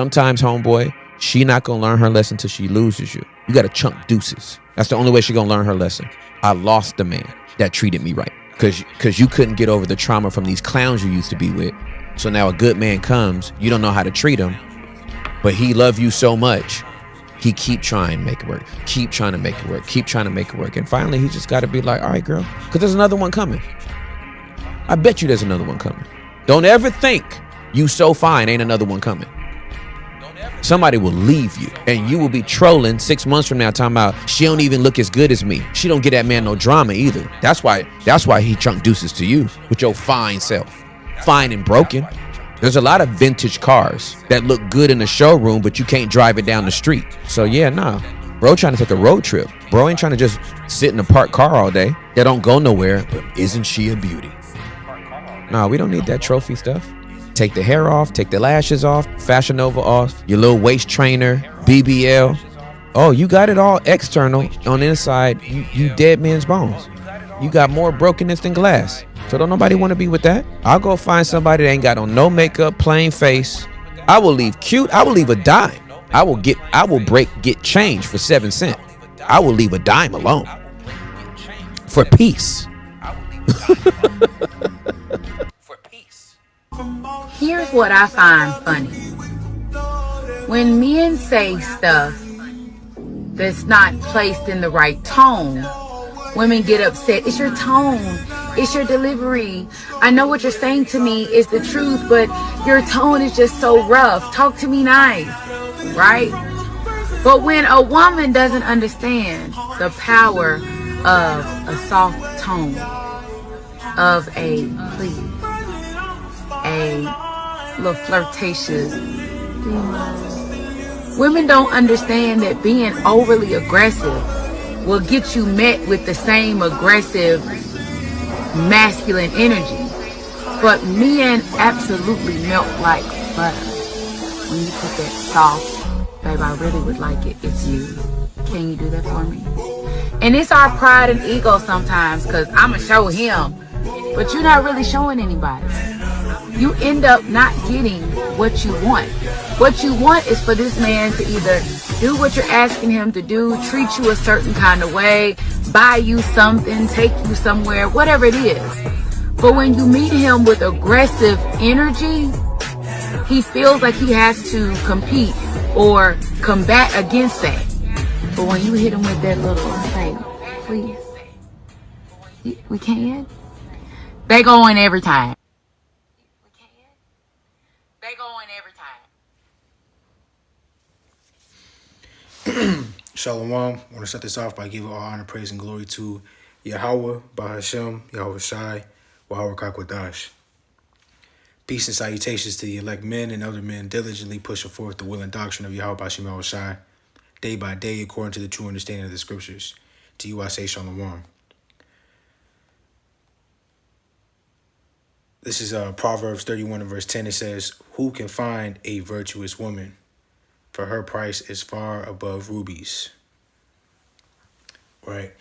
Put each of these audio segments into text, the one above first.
Sometimes, homeboy, she not gonna learn her lesson till she loses you. You gotta chunk deuces. That's the only way she gonna learn her lesson. I lost the man that treated me right. Cause you couldn't get over the trauma from these clowns you used to be with. So now a good man comes, you don't know how to treat him, but he love you so much, he keep trying to make it work. Keep trying to make it work. Keep trying to make it work. And finally, he just gotta be like, all right, girl, cause there's another one coming. I bet you there's another one coming. Don't ever think you so fine ain't another one coming. Somebody will leave you and you will be trolling 6 months from now talking about she don't even look as good as me. She don't get that man no drama either. That's why he chunk deuces to you with your fine self. Fine and broken. There's a lot of vintage cars that look good in the showroom, but you can't drive it down the street. So yeah, nah. Bro trying to take a road trip. Bro ain't trying to just sit in a parked car all day. That don't go nowhere, but isn't she a beauty? Nah, we don't need that trophy stuff. Take the hair off, take the lashes off, Fashion Nova off, your little waist trainer, BBL. Oh, you got it all external. On the inside, you dead man's bones. You got more brokenness than glass. So don't nobody want to be with that. I'll go find somebody that ain't got on no makeup, plain face. I will leave cute. I will leave a dime. I will get change for 7 cents. I will leave a dime alone. For peace. Here's what I find funny. When men say stuff that's not placed in the right tone, women get upset. It's your tone. It's your delivery. I know what you're saying to me is the truth, but your tone is just so rough. Talk to me nice, right? But when a woman doesn't understand the power of a soft tone, of a please, a little flirtatious, women don't understand that being overly aggressive will get you met with the same aggressive masculine energy. But men absolutely melt like butter when you put that soft, babe, I really would like it if you, can you do that for me? And it's our pride and ego sometimes, because I'm going to show him, but you're not really showing anybody. You end up not getting what you want. What you want is for this man to either do what you're asking him to do, treat you a certain kind of way, buy you something, take you somewhere, whatever it is. But when you meet him with aggressive energy, he feels like he has to compete or combat against that. But when you hit him with that little, hey, please, we can, they go in every time. They go in every time. Shalom. I want to set this off by giving all honor, praise, and glory to Yahweh, Bahashem, Yahweh Shai, Wahweh Kakwadash. Peace and salutations to the elect men and elder men diligently pushing forth the will and doctrine of Yahweh Bashem Yahweh Shai, day by day according to the true understanding of the scriptures. To you I say Shalom. This is Proverbs 31 and verse 10. It says, who can find a virtuous woman? For her price is far above rubies. Right?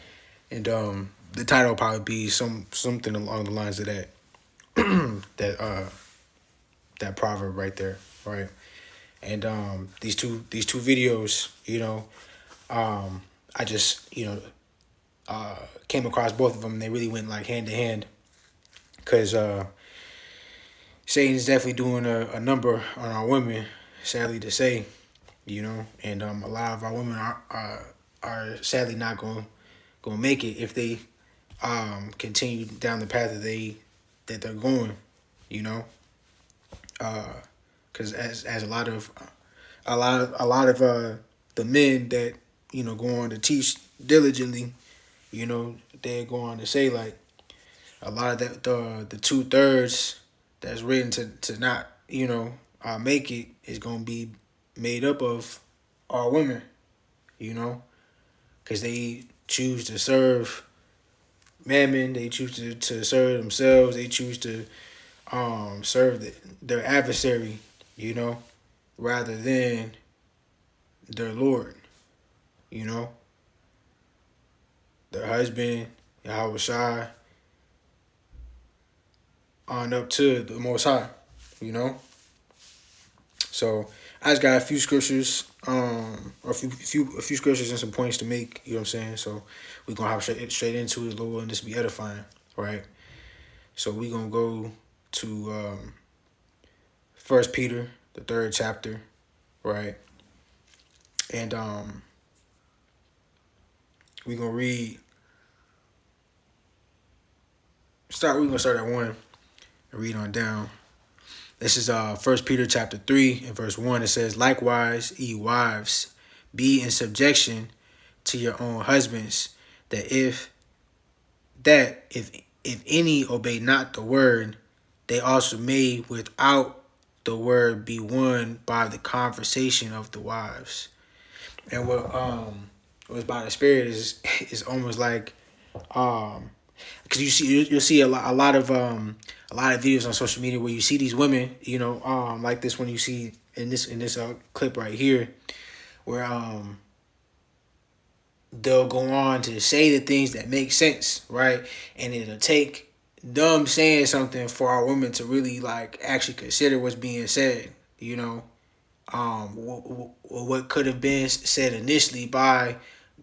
And the title will probably be something along the lines of that that proverb right there, right? And these two videos, I just came across both of them, and they really went like hand to hand, because Satan's definitely doing a number on our women, sadly to say, and a lot of our women are sadly not going to make it if they continue down the path that they're going, because as a lot of the men that go on to teach diligently, they go on to say like a lot of the 2/3 that's written to not make it is going to be made up of our women, because they choose to serve mammon, they choose to serve themselves, they choose to serve their adversary, rather than their Lord, their husband, Yahweh Shai, on up to the Most High, So I just got a few scriptures, or a few scriptures and some points to make. You know what I'm saying? So we're gonna hop straight into it, Lord, and this be edifying, right? So we're gonna go to First Peter, the 3rd chapter, right? And we're gonna read. We're gonna start at 1 and read on down. This is 1 Peter chapter 3 and verse 1. It says, "Likewise, ye wives, be in subjection to your own husbands, that if any obey not the word, they also may without the word be won by the conversation of the wives." And what was by the Spirit is almost like, because you'll see a lot of videos on social media where you see these women, like this one you see in this clip right here, where they'll go on to say the things that make sense, right? And it'll take them saying something for our women to really like actually consider what's being said, what could have been said initially by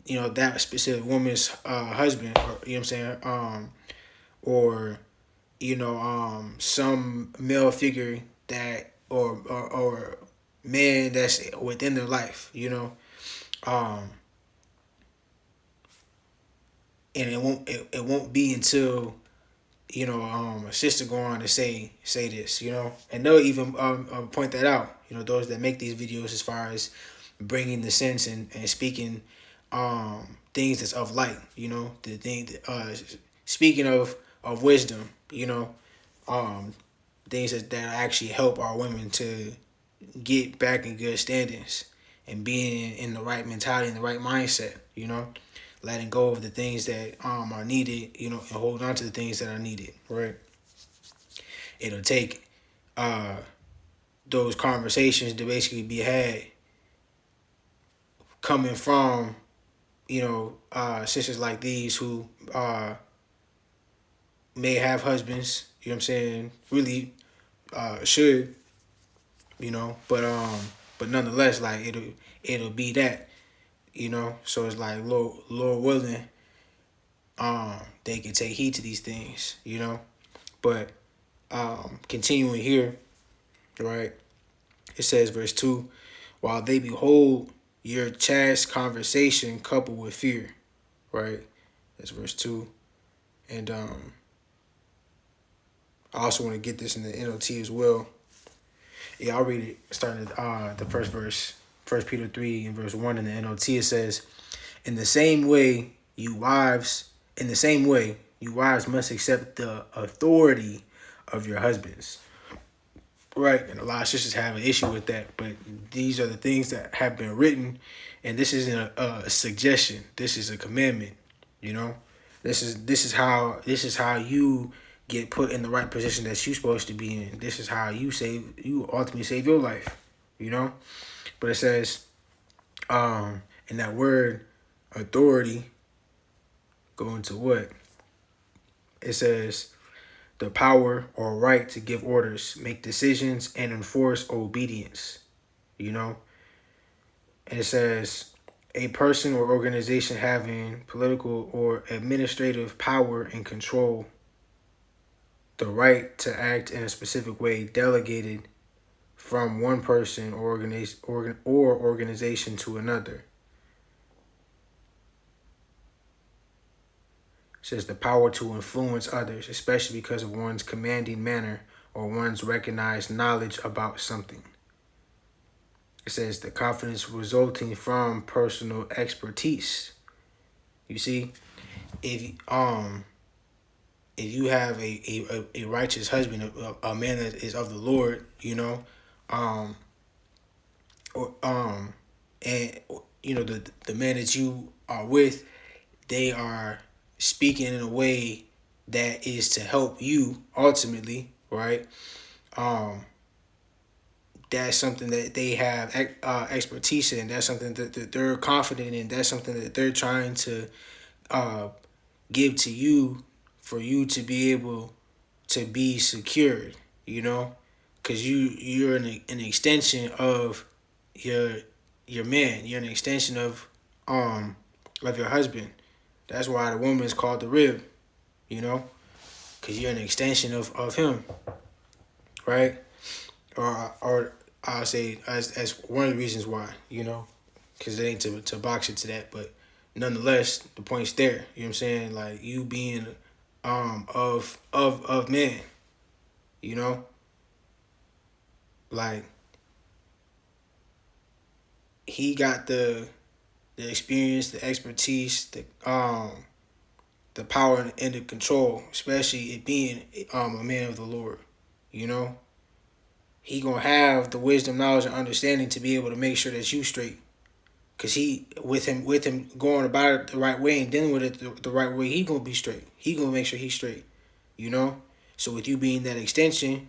that specific woman's husband, or you know what I'm saying, or some male figure that or man that's within their life, and it won't be until a sister go on to say this, and they'll even point that out, those that make these videos, as far as bringing the sense and speaking things that's of light, the thing, speaking of wisdom, things that actually help our women to get back in good standings and being in the right mentality and the right mindset, letting go of the things that are needed, and hold on to the things that are needed, right? It'll take those conversations to basically be had coming from, sisters like these who may have husbands, you know what I'm saying, really should, but nonetheless, like it'll be that, so it's like Lord willing, they can take heed to these things, but continuing here, right, it says verse 2, "While they behold your chaste conversation coupled with fear," right, that's verse 2, and I also want to get this in the NLT as well. Yeah, I'll read it starting at the first verse, 1 Peter 3 and verse 1 in the NLT. It says, In the same way, you wives must accept the authority of your husbands." Right, and a lot of sisters have an issue with that, but these are the things that have been written, and this isn't a suggestion. This is a commandment. This is how you get put in the right position that you're supposed to be in. This is how you ultimately save your life. But it says, in that word authority, go into what? It says the power or right to give orders, make decisions, and enforce obedience, And it says a person or organization having political or administrative power and control, the right to act in a specific way delegated from one person or organization to another. It says the power to influence others, especially because of one's commanding manner or one's recognized knowledge about something. It says the confidence resulting from personal expertise. You see, if you have a righteous husband, a man that is of the Lord, and the man that you are with, they are speaking in a way that is to help you ultimately, right? That's something that they have expertise in. That's something that they're confident in. That's something that they're trying to give to you for you to be able to be secured, because you're an extension of your your man. You're an extension of your husband. That's why the woman is called the rib, you know, because you're an extension of him, right? Or I'll say as one of the reasons why, you know, because it ain't to box it to that, but nonetheless, the point's there. You know what I'm saying? Like you being of man, you know, like he got the experience, the expertise, the power and the control, especially it being a man of the Lord. You know, he gonna have the wisdom, knowledge, and understanding to be able to make sure that you straight. Cause he with him going about it the right way and dealing with it the right way, he gonna be straight. He gonna make sure he's straight. You know. So with you being that extension,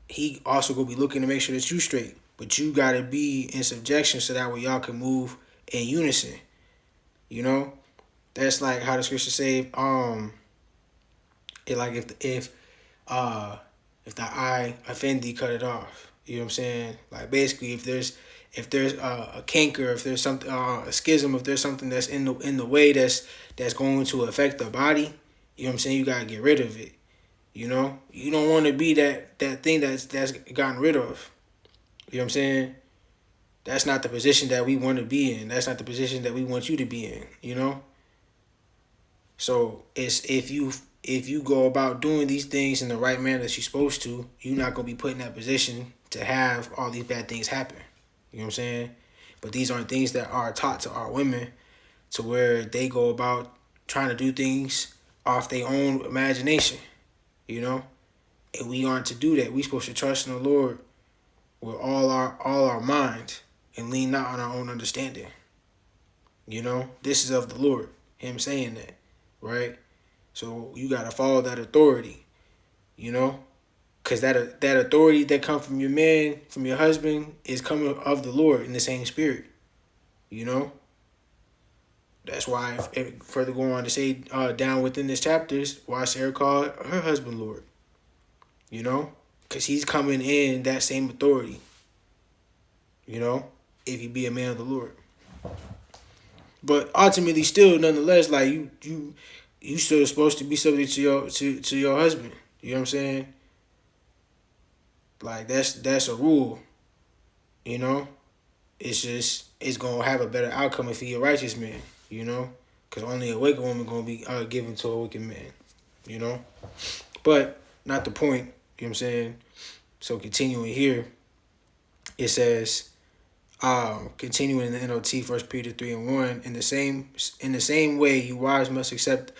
he also gonna be looking to make sure that you straight. But you gotta be in subjection so that way y'all can move in unison. You know. That's like how the scriptures say. It like if the eye offend thee, cut it off. You know what I'm saying? Like basically, if there's a canker, if there's something a schism, if there's something that's in the way that's going to affect the body, you know what I'm saying? You gotta get rid of it. You know, you don't want to be that thing that's gotten rid of. You know what I'm saying? That's not the position that we want to be in. That's not the position that we want you to be in. You know. So it's if you go about doing these things in the right manner that you're supposed to, you're not gonna be put in that position to have all these bad things happen. You know what I'm saying? But these aren't things that are taught to our women to where they go about trying to do things off their own imagination. You know? And we aren't to do that. We're supposed to trust in the Lord with all our mind and lean not on our own understanding. You know? This is of the Lord. Him saying that. Right? So you gotta follow that authority, you know, because that authority that comes from your man, from your husband, is coming of the Lord in the same spirit, you know. That's why, if further going on to say down within this chapters, why Sarah called her husband Lord, you know, because he's coming in that same authority, you know, if he be a man of the Lord. But ultimately, still, nonetheless, like you still supposed to be subject to your husband. You know what I'm saying? Like that's a rule. You know, it's gonna have a better outcome if he a righteous man. You know, because only a wicked woman gonna be given to a wicked man. You know, but not the point. You know what I'm saying? So continuing here, it says. Continuing in the NLT, 1 Peter 3:1, in the same way, you wives must accept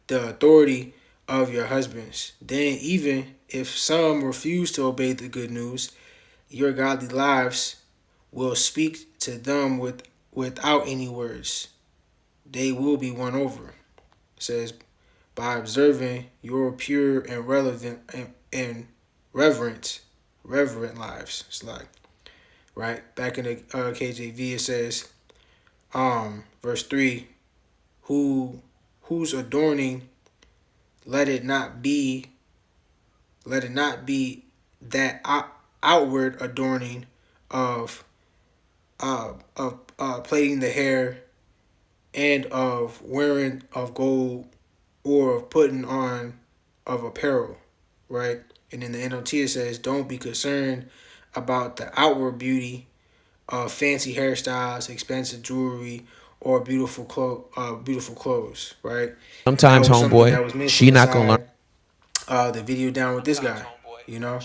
the authority of your husbands. Then, even if some refuse to obey the good news, your godly lives will speak to them without any words. They will be won over. It says, by observing your pure and relevant and reverent lives. It's like. Right? Back in the KJV it says, verse 3, whose adorning let it not be that outward adorning of plaiting the hair and of wearing of gold or of putting on of apparel, right? And in the NLT it says, don't be concerned about the outward beauty of fancy hairstyles, expensive jewelry, or beautiful clothes, right? And that Sometimes, was something homeboy, that was mentioned she not gonna learn. inside the video down with this guy. You know,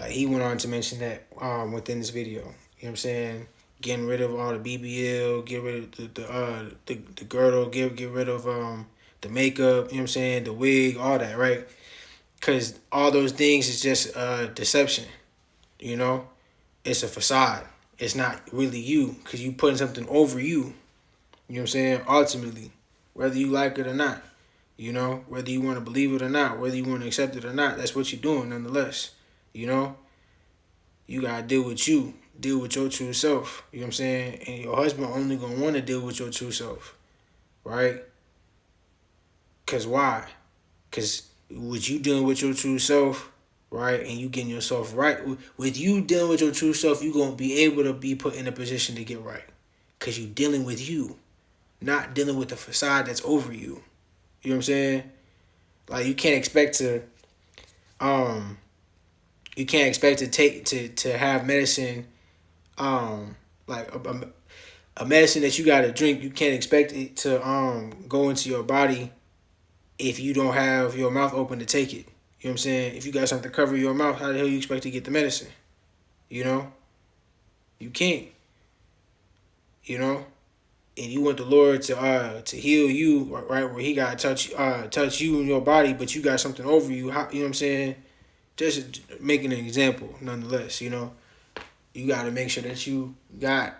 he went on to mention that within this video. You know what I'm saying? Getting rid of all the BBL, get rid of the girdle, get rid of the makeup. You know what I'm saying? The wig, all that, right? Because all those things is just deception. You know, it's a facade. It's not really you because you putting something over you. You know what I'm saying? Ultimately, whether you like it or not, you know, whether you want to believe it or not, whether you want to accept it or not, that's what you're doing nonetheless. You know, you got to deal with you, deal with your true self. You know what I'm saying? And your husband only going to want to deal with your true self, right? Because why? Because with you dealing with your true self, right? And you getting yourself right. With you dealing with your true self, you going to be able to be put in a position to get right. Because you dealing with you, not dealing with the facade that's over you. You know what I'm saying? Like, you can't expect to take to have medicine, like a medicine that you got to drink. You can't expect it to go into your body if you don't have your mouth open to take it. You know what I'm saying? If you got something to cover your mouth, how the hell you expect to get the medicine? You know? You can't. You know? And you want the Lord to heal you, right, where He got to touch you in your body, but you got something over you. How, you know what I'm saying? Just making an example, nonetheless. You know, you got to make sure that you got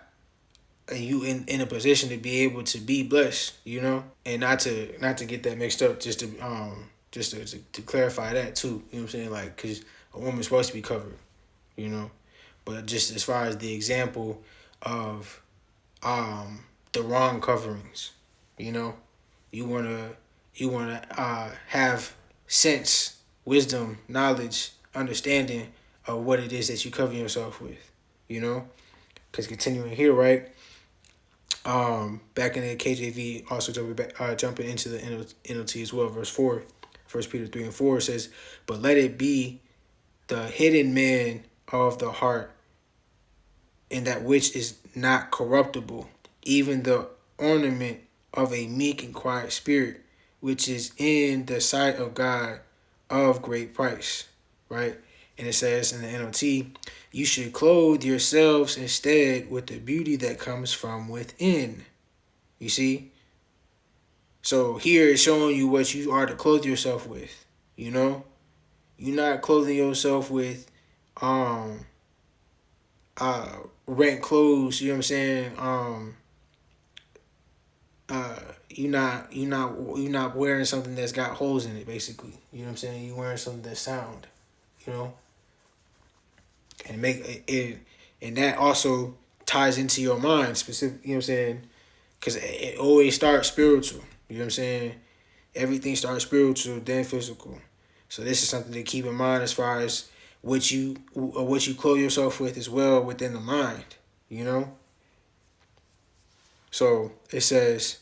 and you in a position to be able to be blessed. You know, and not to get that mixed up. Just to clarify that too. You know what I'm saying? Like, because a woman's supposed to be covered. You know, but just as far as the example of the wrong coverings, you know, you wanna have sense, wisdom, knowledge, understanding of what it is that you cover yourself with, you know, because continuing here, right, back in the KJV, also jumping into the NLT as well, verse 4, 1 Peter 3 and 4 says, but let it be the hidden man of the heart, and that which is not corruptible, even the ornament of a meek and quiet spirit, which is in the sight of God of great price, right? And it says in the NLT, you should clothe yourselves instead with the beauty that comes from within. You see? So here it's showing you what you are to clothe yourself with, you know? You're not clothing yourself with rent clothes, you know what I'm saying? You're not wearing something that's got holes in it, basically. You know what I'm saying? You're wearing something that's sound, you know? And make it, and that also ties into your mind specific, you know what I'm saying? Because it always starts spiritual, you know what I'm saying? Everything starts spiritual, then physical. So this is something to keep in mind as far as what you clothe yourself with as well within the mind, you know? So it says,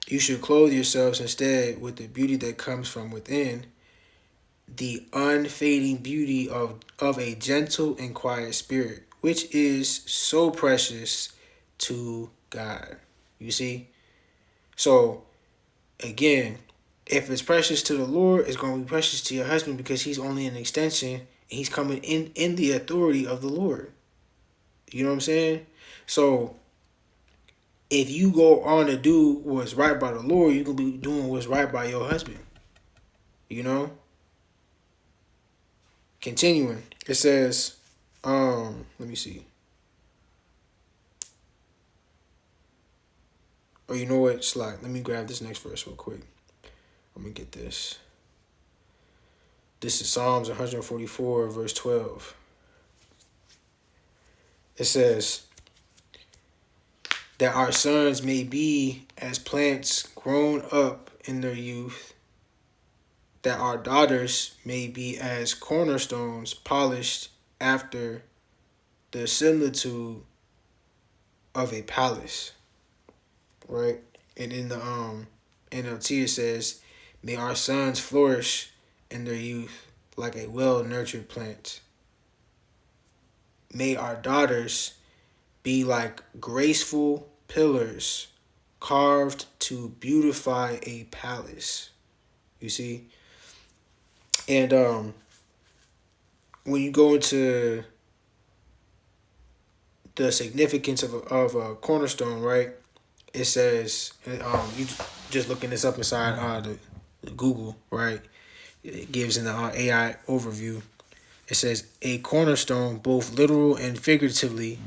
you should clothe yourselves instead with the beauty that comes from within, the unfading beauty of a gentle and quiet spirit, which is so precious to God. You see? So, again, if it's precious to the Lord, it's going to be precious to your husband because he's only an extension and he's coming in the authority of the Lord. You know what I'm saying? So, if you go on to do what's right by the Lord, you can be doing what's right by your husband. You know? Continuing. It says, let me see. Oh, you know what? Slack. Let me grab this next verse real quick. Let me get this. This is Psalms 144, verse 12. It says, that our sons may be as plants grown up in their youth, that our daughters may be as cornerstones polished after the similitude of a palace. Right? And in the NLT it says, may our sons flourish in their youth like a well-nurtured plant. May our daughters be like graceful pillars carved to beautify a palace. You see? And when you go into the significance of a cornerstone, right? It says, you just looking this up inside the Google, right? It gives in the AI overview. It says, a cornerstone, both literal and figuratively,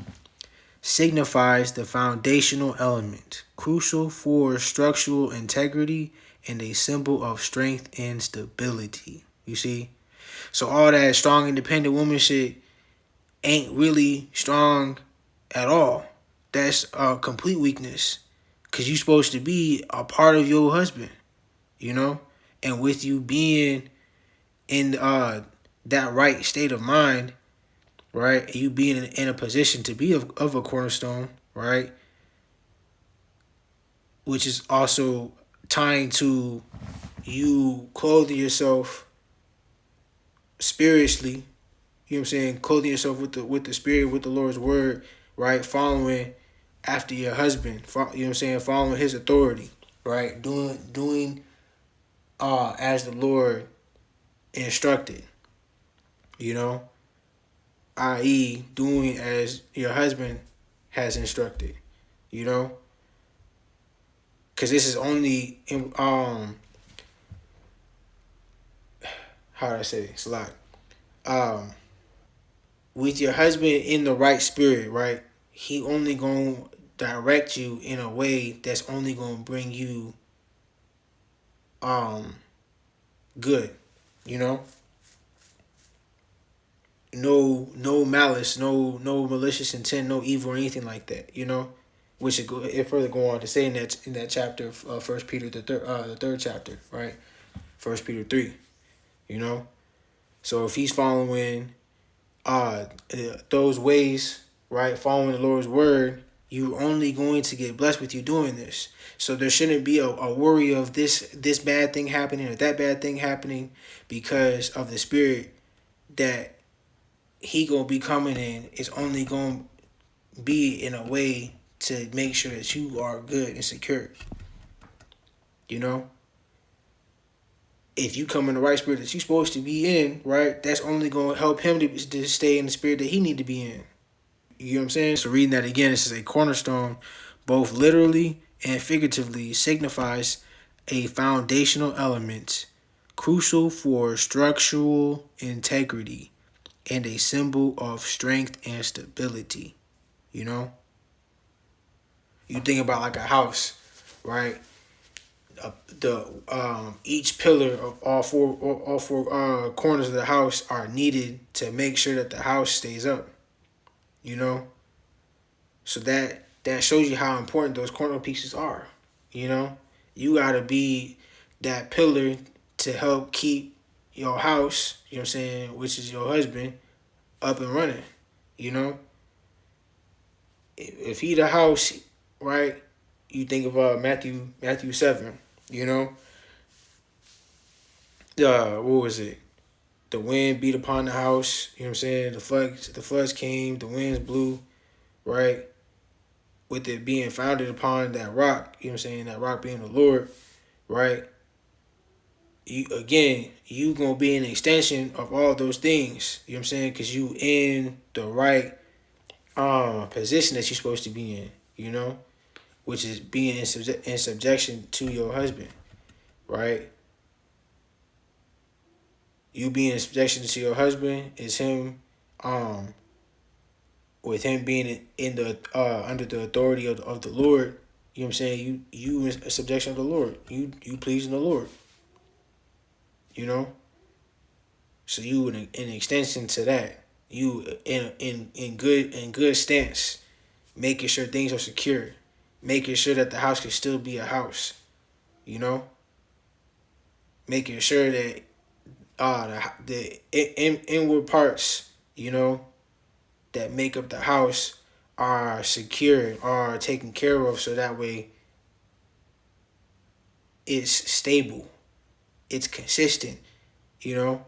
signifies the foundational element, crucial for structural integrity and a symbol of strength and stability. You see? So all that strong, independent woman shit ain't really strong at all. That's a complete weakness. Because you're supposed to be a part of your husband, you know? And with you being in that right state of mind, right? You being in a position to be of a cornerstone, right? Which is also tying to you clothing yourself spiritually. You know what I'm saying? Clothing yourself with the spirit, with the Lord's word, right? Following after your husband, you know what I'm saying? Following his authority, right? Doing as the Lord instructed, you know, i.e., doing as your husband has instructed, you know, because this is only how do I say it's like with your husband in the right spirit, right? He only gonna direct you in a way that's only gonna bring you good, you know. No malice, no malicious intent, no evil or anything like that, you know. Which it further go on to say in that chapter of First Peter the third chapter, right? First Peter 3, you know. So if he's following those ways, right, following the Lord's word, you only going to get blessed with you doing this. So there shouldn't be a worry of this bad thing happening or that bad thing happening, because of the spirit that he gonna be coming in is only gonna be in a way to make sure that you are good and secure. You know, if you come in the right spirit that you're supposed to be in, right, that's only gonna help him to stay in the spirit that he need to be in. You know what I'm saying? So reading that again, this is a cornerstone, both literally and figuratively signifies a foundational element crucial for structural integrity and a symbol of strength and stability. You know, you think about like a house, right? The each pillar of all four corners of the house are needed to make sure that the house stays up. You know, so that shows you how important those corner pieces are. You know, you gotta be that pillar to help keep your house, you know what I'm saying, which is your husband, up and running. You know, if he the house, right? You think of Matthew 7. You know, what was it? The wind beat upon the house. You know what I'm saying? The floods came. The winds blew, right? With it being founded upon that rock. You know what I'm saying? That rock being the Lord, right? You gonna be an extension of all those things. You know what I'm saying? Because you in the right position that you're supposed to be in. You know, which is being in subjection to your husband, right? You being in subjection to your husband is him, with him being in the under the authority of the Lord. You know what I'm saying? You in subjection of the Lord. You pleasing the Lord. You know. So you in an extension to that. You in good stance, making sure things are secure, making sure that the house can still be a house. You know. Making sure that the inward parts, you know, that make up the house are secure, are taken care of, so that way it's stable, it's consistent, you know,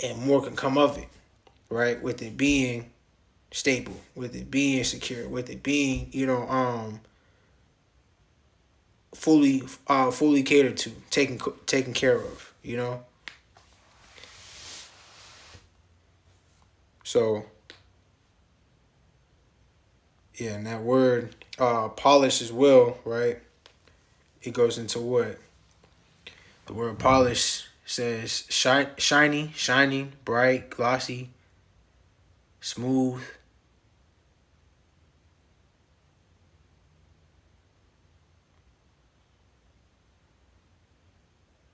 and more can come of it, right? With it being stable, with it being secure, with it being, you know, fully catered to, taken care of, you know. So yeah, and that word polish as well, right? It goes into what? The word polish says shiny, shining, bright, glossy, smooth.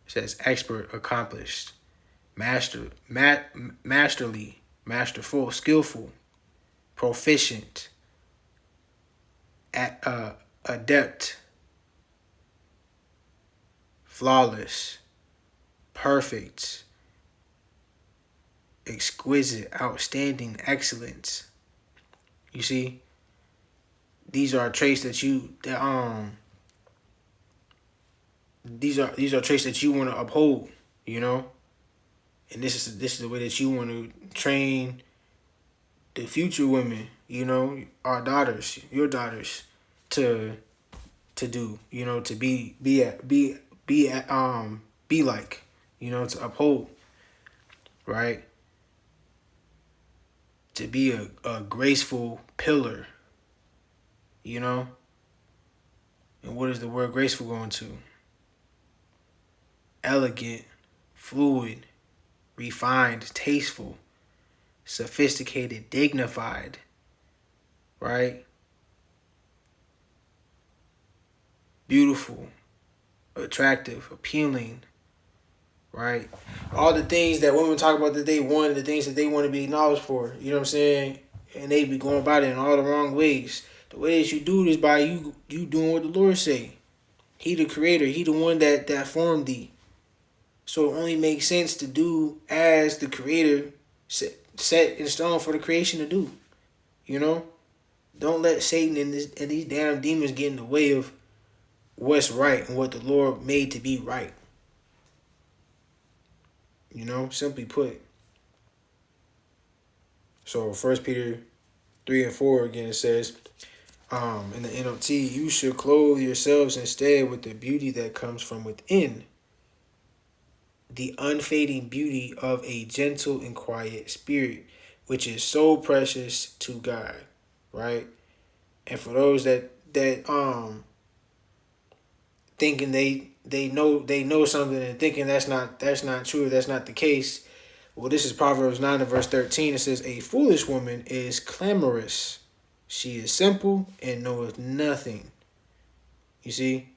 It says expert, accomplished, masterly, masterful, skillful, proficient, adept, flawless, perfect, exquisite, outstanding, excellence. You see, these are traits that these are traits that you want to uphold, you know, and this is the way that you want to train the future women, you know, our daughters, your daughters, to do, you know, to be like, you know, to uphold, right? To be a graceful pillar, you know. And what is the word graceful going to? Elegant, fluid, refined, tasteful, sophisticated, dignified, right? Beautiful, attractive, appealing, right? All the things that women talk about that they want, the things that they want to be acknowledged for, you know what I'm saying? And they be going about it in all the wrong ways. The way that you do it is by you doing what the Lord say. He the creator, he the one that formed thee. So it only makes sense to do as the creator set in stone for the creation to do. You know? Don't let Satan and these damn demons get in the way of what's right and what the Lord made to be right. You know, simply put. So 1 Peter 3 and 4 again, it says, in the NLT, you should clothe yourselves instead with the beauty that comes from within, the unfading beauty of a gentle and quiet spirit, which is so precious to God, right? And for those that thinking they know something and thinking that's not true, that's not the case. Well, this is Proverbs 9 and verse 13. It says, a foolish woman is clamorous. She is simple and knoweth nothing. You see?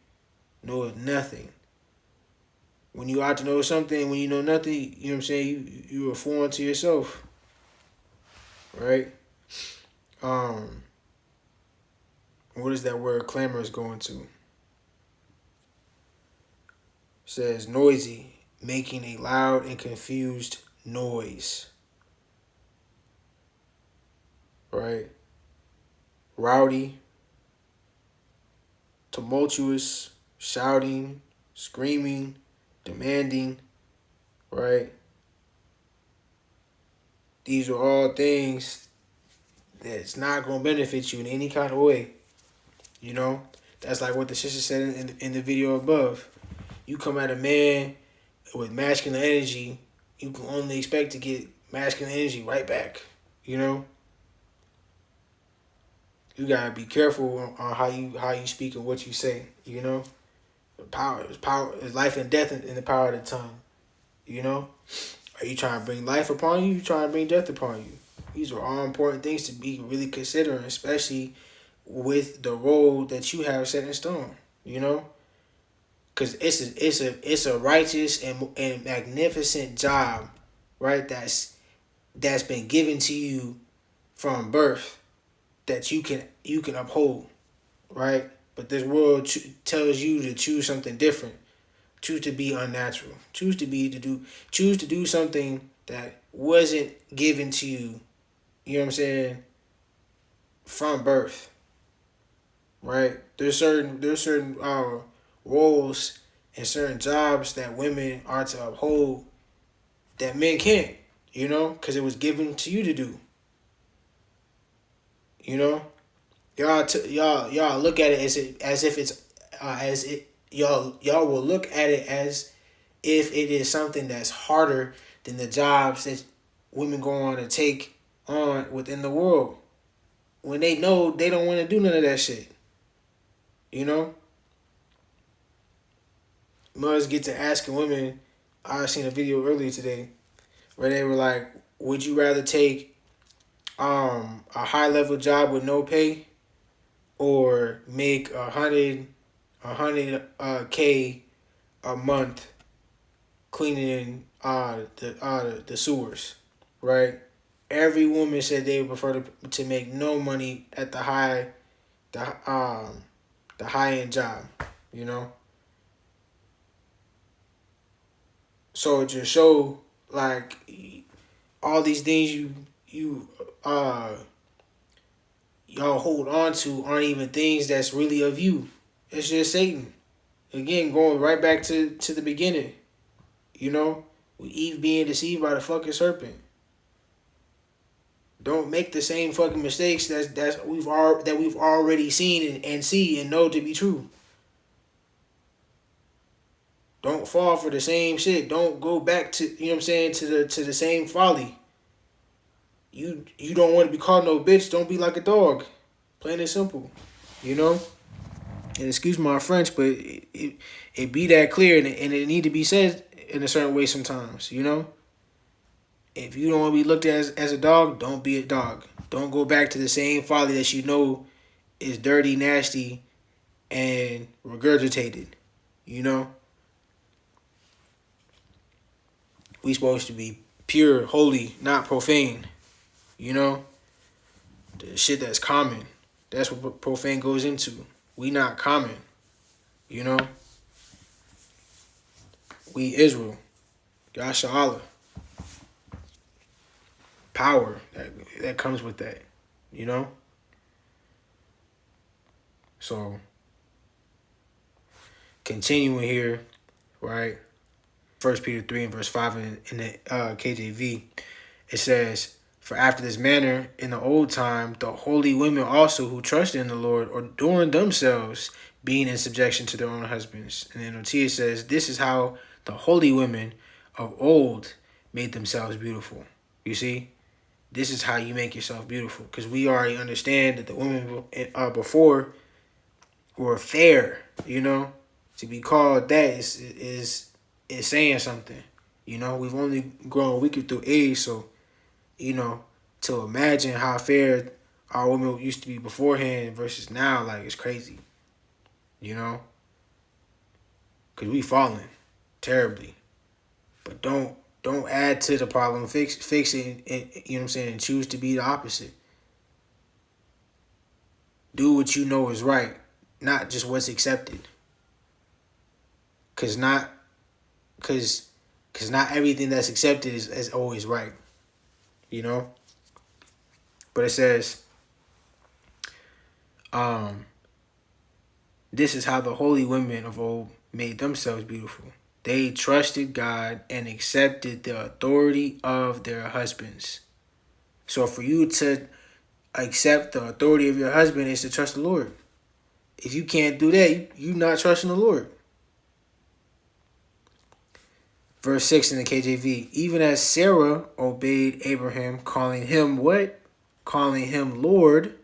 Knoweth nothing. When you ought to know something, when you know nothing, you know what I'm saying, you are foreign to yourself. Right? What is that word clamorous going to? It says noisy, making a loud and confused noise. Right? Rowdy, tumultuous, shouting, screaming, demanding, right? These are all things that's not going to benefit you in any kind of way. You know? That's like what the sister said in the video above. You come at a man with masculine energy, you can only expect to get masculine energy right back. You know? You gotta be careful on how you speak and what you say. You know? Power is life and death in the power of the tongue. You know? Are you trying to bring life upon you? You trying to bring death upon you? These are all important things to be really considering, especially with the role that you have set in stone. You know, because it's a righteous and magnificent job, right? That's been given to you from birth that you can uphold, right? But this world tells you to choose something different. Choose to be unnatural. Choose to do something that wasn't given to you. You know what I'm saying? From birth, right? There's certain roles and certain jobs that women are to uphold that men can't. You know, because it was given to you to do. You know, y'all look at it as if it's y'all will look at it as if it is something that's harder than the jobs that women go on to take on within the world, when they know they don't want to do none of that shit. You know? Mothers get to asking women, I seen a video earlier today where they were like, would you rather take a high level job with no pay or make 100K a month cleaning the sewers, right? Every woman said they would prefer to make no money at the high end job, you know. So it just show like all these things you y'all hold on to aren't even things that's really of you. It's just Satan. Again, going right back to the beginning. You know, with Eve being deceived by the fucking serpent. Don't make the same fucking mistakes that we've already seen and see and know to be true. Don't fall for the same shit. Don't go back to, you know what I'm saying, to the same folly. You don't want to be called no bitch. Don't be like a dog. Plain and simple. You know? And excuse my French, but it be that clear, and it need to be said in a certain way sometimes, you know? If you don't want to be looked at as a dog, don't be a dog. Don't go back to the same folly that you know is dirty, nasty, and regurgitated. You know? We supposed to be pure, holy, not profane. You know? The shit that's common. That's what profane goes into. We not common. You know? We Israel. Yasha Allah. Power that comes with that. You know? So, continuing here, right? 1 Peter 3 and verse 5 in the KJV, it says, "For after this manner, in the old time, the holy women also who trusted in the Lord adorned themselves, being in subjection to their own husbands." And then NOT says, "This is how the holy women of old made themselves beautiful." You see? This is how you make yourself beautiful. Because we already understand that the women before were fair, you know? To be called that is saying something. You know, we've only grown weaker through age, so, you know, to imagine how fair our women used to be beforehand versus now, like, it's crazy. You know? Because we fallen terribly. But don't add to the problem. Fix it, and, you know what I'm saying, and choose to be the opposite. Do what you know is right, not just what's accepted. Cause not everything that's accepted is always right. You know? But it says, this is how the holy women of old made themselves beautiful. They trusted God and accepted the authority of their husbands. So for you to accept the authority of your husband is to trust the Lord. If you can't do that, you're not trusting the Lord. Verse 6 in the KJV, "Even as Sarah obeyed Abraham, calling him" what? "Calling him Lord,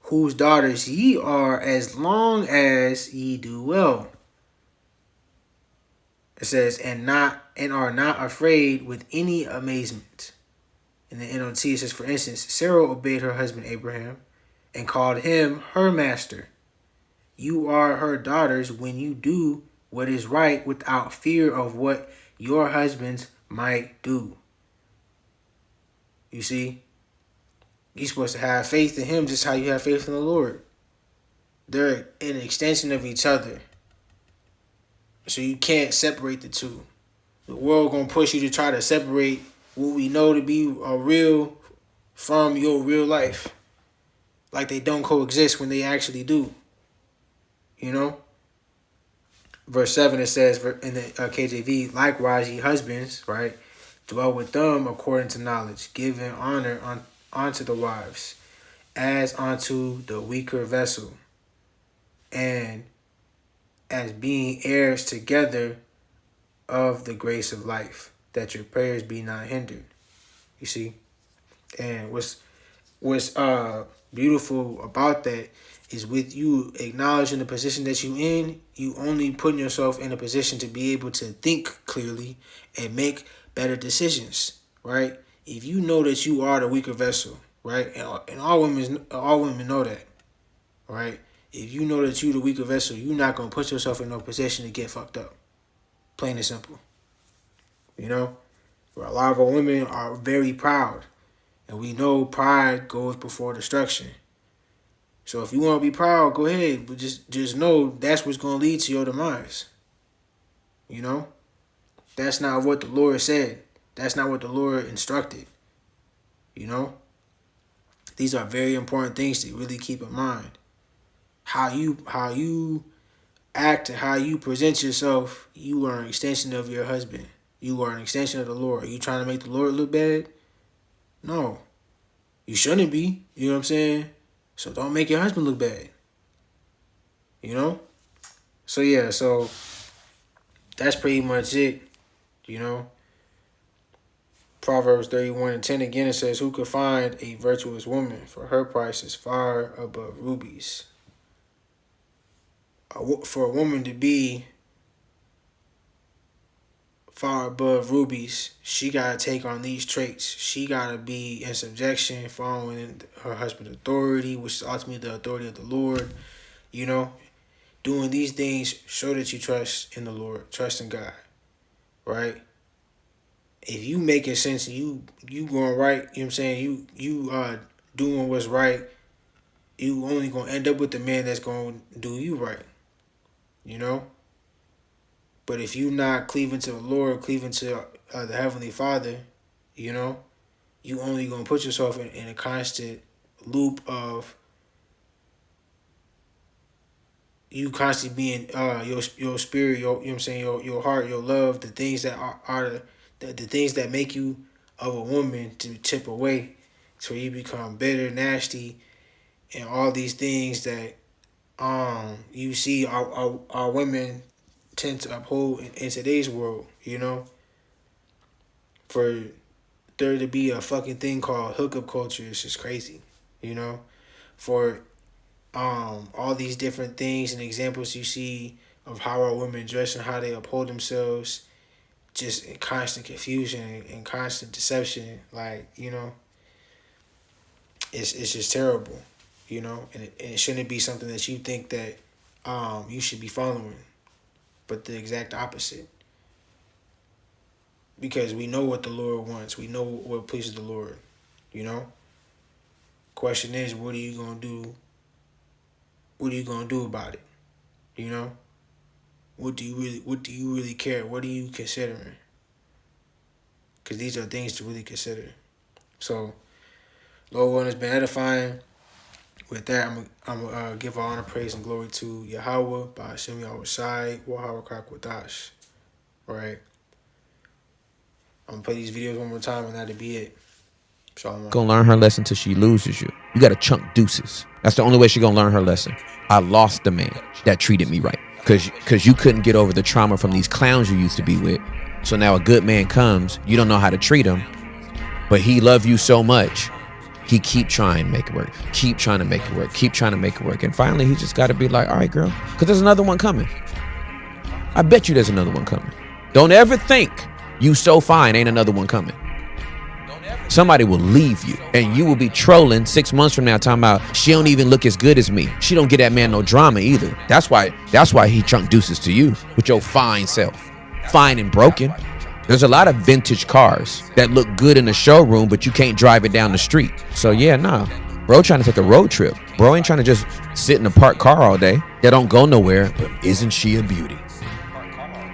whose daughters ye are, as long as ye do well." It says, and are not afraid with any amazement. In the NOT, it says, "For instance, Sarah obeyed her husband Abraham and called him her master. You are her daughters when you do what is right without fear of what your husbands might do." You see? You're supposed to have faith in him just how you have faith in the Lord. They're an extension of each other. So you can't separate the two. The world gonna push you to try to separate what we know to be a real from your real life. Like they don't coexist when they actually do. You know? Verse 7, it says in the KJV, "Likewise, ye husbands," right, "dwell with them according to knowledge, giving honor unto the wives, as unto the weaker vessel, and as being heirs together of the grace of life, that your prayers be not hindered." You see? And what's beautiful about that is with you acknowledging the position that you in, you only putting yourself in a position to be able to think clearly and make better decisions, right? If you know that you are the weaker vessel, right? And all women know that, right? If you know that you the weaker vessel, you're not going to put yourself in no position to get fucked up. Plain and simple. You know? Where a lot of our women are very proud. And we know pride goes before destruction. So if you want to be proud, go ahead. But just know that's what's going to lead to your demise. You know? That's not what the Lord said. That's not what the Lord instructed. You know? These are very important things to really keep in mind. How you act and how you present yourself, you are an extension of your husband. You are an extension of the Lord. Are you trying to make the Lord look bad? No. You shouldn't be. You know what I'm saying? So don't make your husband look bad. You know? So yeah, so that's pretty much it. You know? Proverbs 31:10 again, it says, who could find a virtuous woman? For her price is far above rubies. For a woman to be far above rubies, she got to take on these traits. She got to be in subjection, following her husband's authority, which is ultimately the authority of the Lord. You know, doing these things show that you trust in the Lord, trust in God, right? If you making sense and you going right, you know what I'm saying, you doing what's right, you only going to end up with the man that's going to do you right, you know? But if you not cleaving to the Lord, cleaving to the Heavenly Father, you know, you only going to put yourself in a constant loop of you constantly being your spirit, you know what I'm saying, your heart, your love, the things that are the things that make you of a woman to tip away, so you become bitter, nasty, and all these things that you see our women tend to uphold in today's world, you know. For there to be a fucking thing called hookup culture is just crazy, you know. For all these different things and examples you see of how our women dress and how they uphold themselves, just in constant confusion and constant deception, like, you know, it's just terrible, you know, and it shouldn't be something that you think that you should be following, but the exact opposite. Because we know what the Lord wants, we know what pleases the Lord, you know. Question is, what are you gonna do? What are you gonna do about it? You know? What do you really care? What are you considering? Because these are things to really consider. So, Lord willing, has been edifying. With that, I'm gonna give all honor, praise, and glory to Yahweh, by Hashem Yahweh Shai, Wahara Kakwadash. Right? I'm gonna play these videos one more time, and that'll be it. Shalom. Gonna learn her lesson till she loses you. You gotta chunk deuces. That's the only way she gonna learn her lesson. I lost the man that treated me right. Cause you couldn't get over the trauma from these clowns you used to be with. So now a good man comes, you don't know how to treat him, but he loved you so much, he keep trying to make it work. Keep trying to make it work. Keep trying to make it work. And finally he just gotta be like, all right, girl, cause there's another one coming. I bet you there's another one coming. Don't ever think you so fine ain't another one coming. Somebody will leave you and you will be trolling 6 months from now talking about she don't even look as good as me. She don't get that man no drama either. That's why he chunk deuces to you with your fine self. Fine and broken. There's a lot of vintage cars that look good in the showroom, but you can't drive it down the street. So yeah, nah. Bro trying to take a road trip. Bro ain't trying to just sit in a parked car all day. That don't go nowhere, but isn't she a beauty?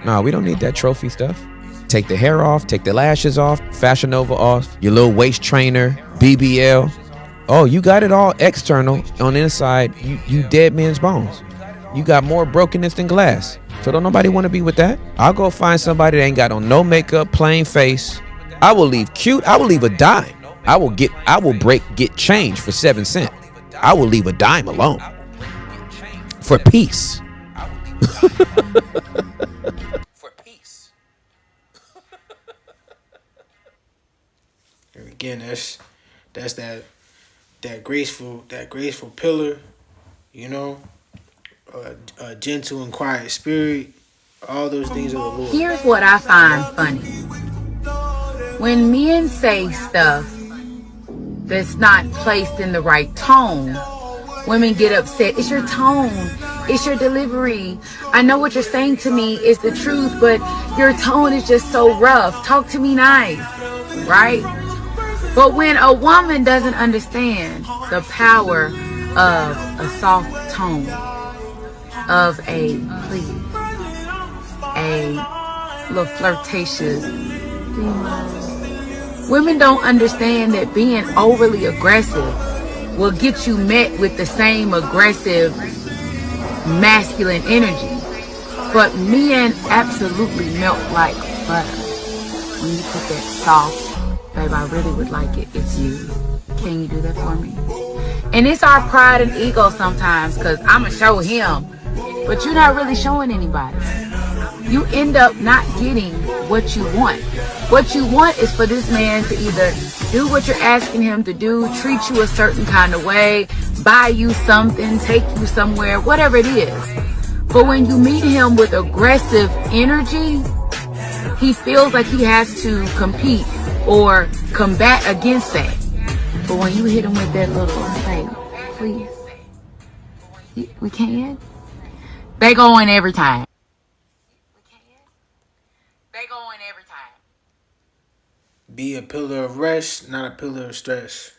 Nah, we don't need that trophy stuff. Take the hair off, take the lashes off, Fashion Nova off, your little waist trainer, BBL. Oh, you got it all external. On the inside, you dead man's bones. You got more brokenness than glass. So don't nobody want to be with that. I'll go find somebody that ain't got on no makeup, plain face. I will leave cute. I will leave a dime. I will get change for 7 cents. I will leave a dime alone. For peace. Again, that's that graceful pillar, you know, a gentle and quiet spirit. All those things are the Lord. Here's what I find funny. When men say stuff that's not placed in the right tone, women get upset. It's your tone. It's your delivery. I know what you're saying to me is the truth, but your tone is just so rough. Talk to me nice, right? But when a woman doesn't understand the power of a soft tone, of a please, a little flirtatious. Women don't understand that being overly aggressive will get you met with the same aggressive masculine energy. But men absolutely melt like butter when you put that soft, babe, I really would like it if you, can you do that for me? And it's our pride and ego sometimes, because I'm going to show him, but you're not really showing anybody. You end up not getting what you want. What you want is for this man to either do what you're asking him to do, treat you a certain kind of way, buy you something, take you somewhere, whatever it is. But when you meet him with aggressive energy, he feels like he has to compete or combat against that. But when you hit him with that little, hey, please, we can? They go in every time. They go in every time. Be a pillar of rest, not a pillar of stress.